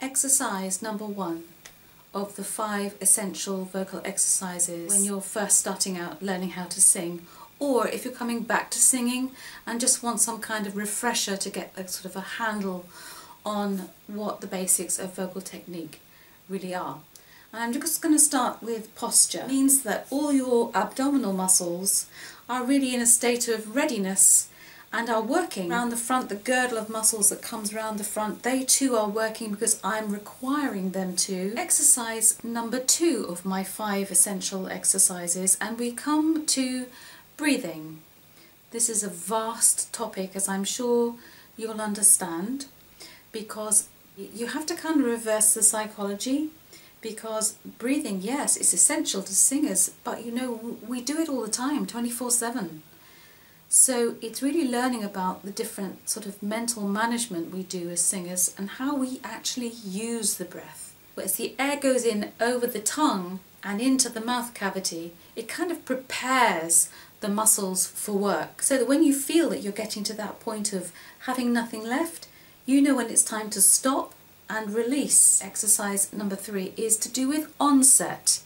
Exercise number 1 of the 5 essential vocal exercises when you're first starting out learning how to sing, or if you're coming back to singing and just want some kind of refresher to get a sort of a handle on what the basics of vocal technique really are. And I'm just going to start with posture. It means that all your abdominal muscles are really in a state of readiness and are working around the front. The girdle of muscles that comes around the front, they too are working because I'm requiring them to. Exercise number 2 of my 5 essential exercises, and we come to breathing. This is a vast topic, as I'm sure you'll understand, because you have to kind of reverse the psychology, because breathing, yes, is essential to singers, but you know, we do it all the time, 24/7. So it's really learning about the different sort of mental management we do as singers and how we actually use the breath. As the air goes in over the tongue and into the mouth cavity, it kind of prepares the muscles for work, so that when you feel that you're getting to that point of having nothing left, you know when it's time to stop and release. Exercise number 3 is to do with onset.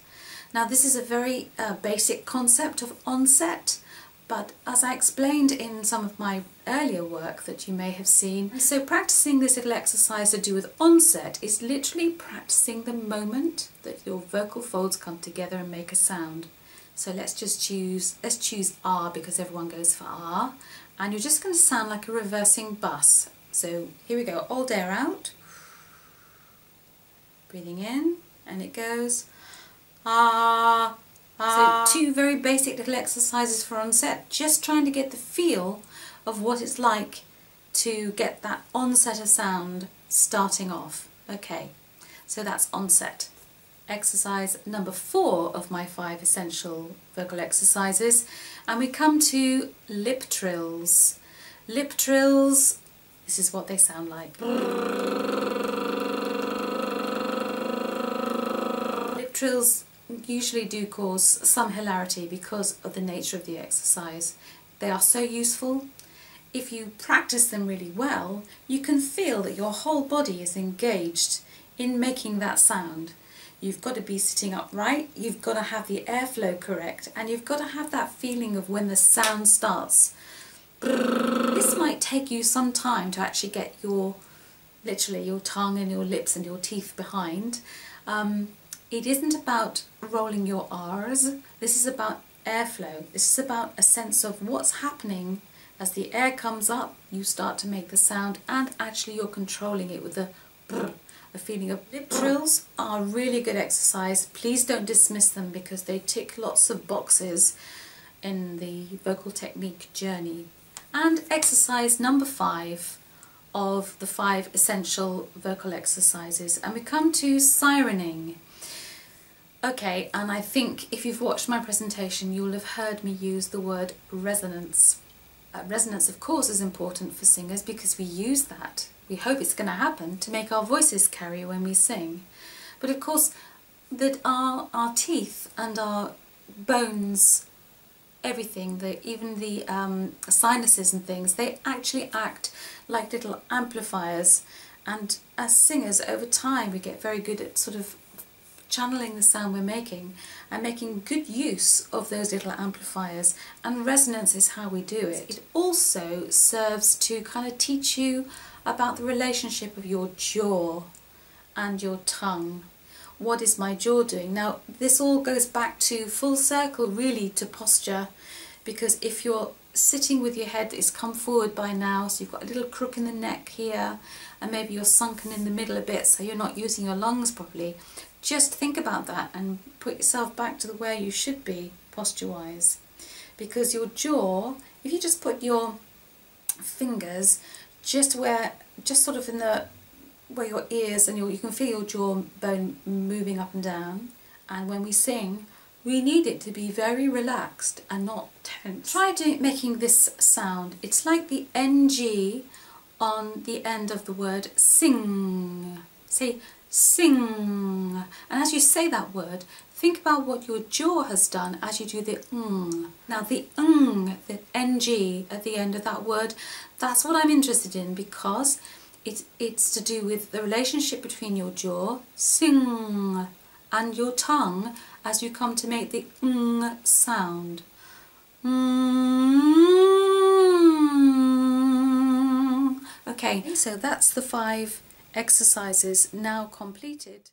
Now this is a very basic concept of onset, but as I explained in some of my earlier work that you may have seen, so practicing this little exercise to do with onset is literally practicing the moment that your vocal folds come together and make a sound. So let's choose R, because everyone goes for R, and you're just going to sound like a reversing bus. So here we go, hold air out, breathing in, and it goes ah. So 2 very basic little exercises for onset, just trying to get the feel of what it's like to get that onset of sound starting off. Okay, so that's onset. Exercise number 4 of my 5 essential vocal exercises, and we come to lip trills. Lip trills, this is what they sound like. Lip trills usually do cause some hilarity because of the nature of the exercise. They are so useful. If you practice them really well, you can feel that your whole body is engaged in making that sound. You've got to be sitting upright, you've got to have the airflow correct, and you've got to have that feeling of when the sound starts. This might take you some time to actually get literally your tongue and your lips and your teeth behind. It isn't about rolling your R's, this is about airflow. This is about a sense of what's happening as the air comes up, you start to make the sound, and actually you're controlling it with the feeling of. Lip trills are a really good exercise. Please don't dismiss them because they tick lots of boxes in the vocal technique journey. And exercise number 5 of the 5 essential vocal exercises, and we come to sirening. Okay, and I think if you've watched my presentation you'll have heard me use the word resonance. Resonance of course is important for singers because we use that. We hope it's going to happen to make our voices carry when we sing. But of course that our teeth and our bones, everything, even the sinuses and things, they actually act like little amplifiers, and as singers over time we get very good at sort of channeling the sound we're making and making good use of those little amplifiers, and resonance is how we do it. It also serves to kind of teach you about the relationship of your jaw and your tongue. What is my jaw doing? Now this all goes back to full circle really to posture, because if you're sitting with your head is come forward by now, so you've got a little crook in the neck here, and maybe you're sunken in the middle a bit so you're not using your lungs properly, just think about that and put yourself back to where you should be posture wise, because your jaw, if you just put your fingers just sort of in the where your ears and you can feel your jawbone moving up and down, and when we sing we need it to be very relaxed and not tense. Try making this sound. It's like the NG on the end of the word sing. Say sing, and as you say that word, think about what your jaw has done as you do the ng. Now the ng, the ng at the end of that word, that's what I'm interested in, because It's to do with the relationship between your jaw, sing, and your tongue as you come to make the ng sound. Okay, so that's the 5 exercises now completed.